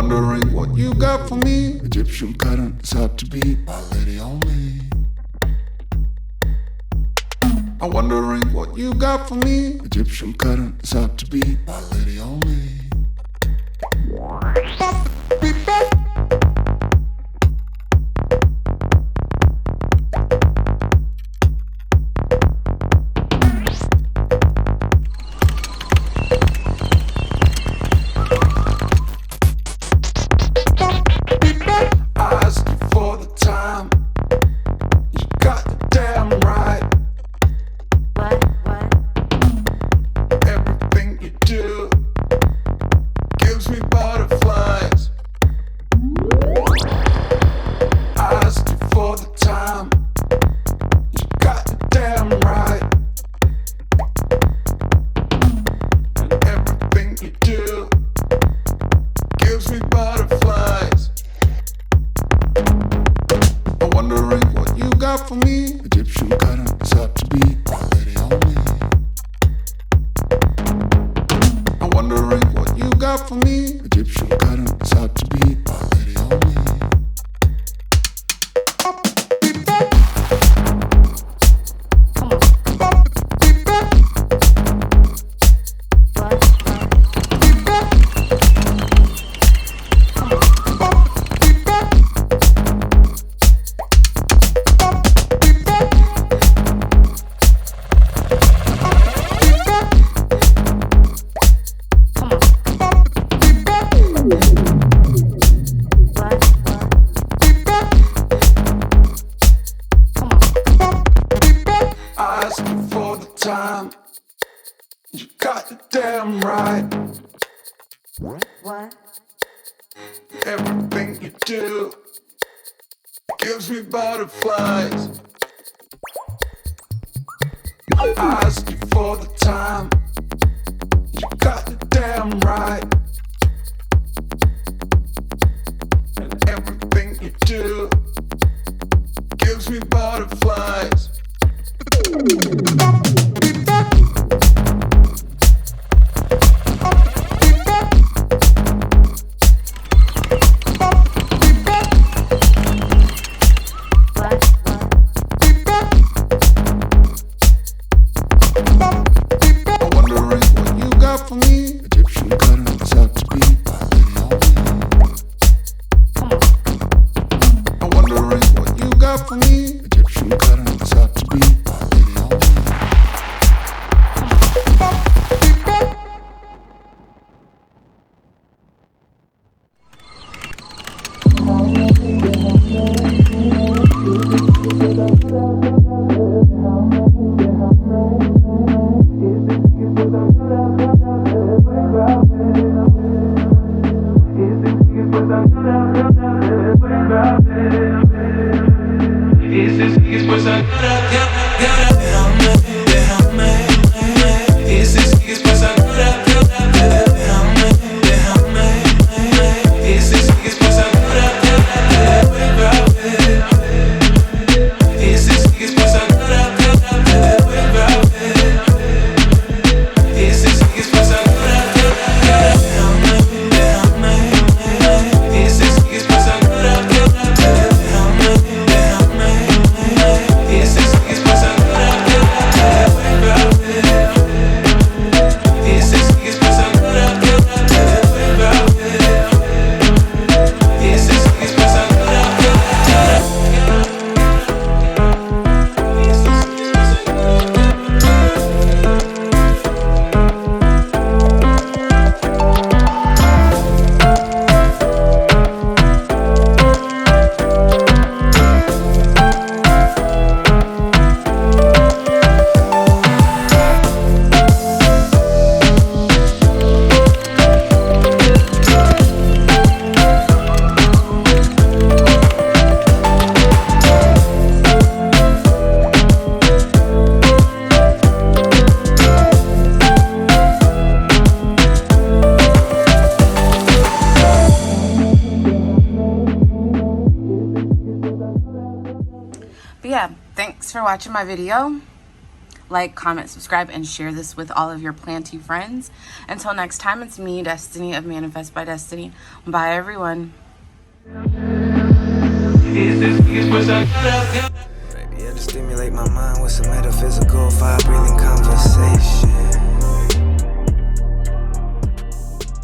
wondering what you got for me. Egyptian cotton is hard to beat, my lady on me. I'm wondering what you got for me. Egyptian cotton is hard to beat, my lady on me. I asked you for the time. You got the damn right. Everything you do gives me butterflies. I asked you for the time. You got the damn right. And everything you do gives me butterflies. I'm wondering what you got for me. Egyptian cotton is hard to beat, my lady on me. I'm wondering what you got for me. Egyptian cotton is hard to beat, my lady on me. I asked you for the time. You got the damn right. Everything you do gives me butterflies. I asked you for the time. You got the damn right. And everything you do gives me butterflies. I'm wondering what you got for me. Egyptian cotton is hard to beat, my lady on me. I'm wondering what you got for me. Egyptian cotton is hard to beat, my lady on me. But yeah, thanks for watching my video. like, comment, subscribe, and share this with all of your planty friends. Until next time, it's me, Destiny of Manifest by Destiny. Bye, everyone. Yeah, to stimulate my mind with some metaphysical, fire breathing conversation.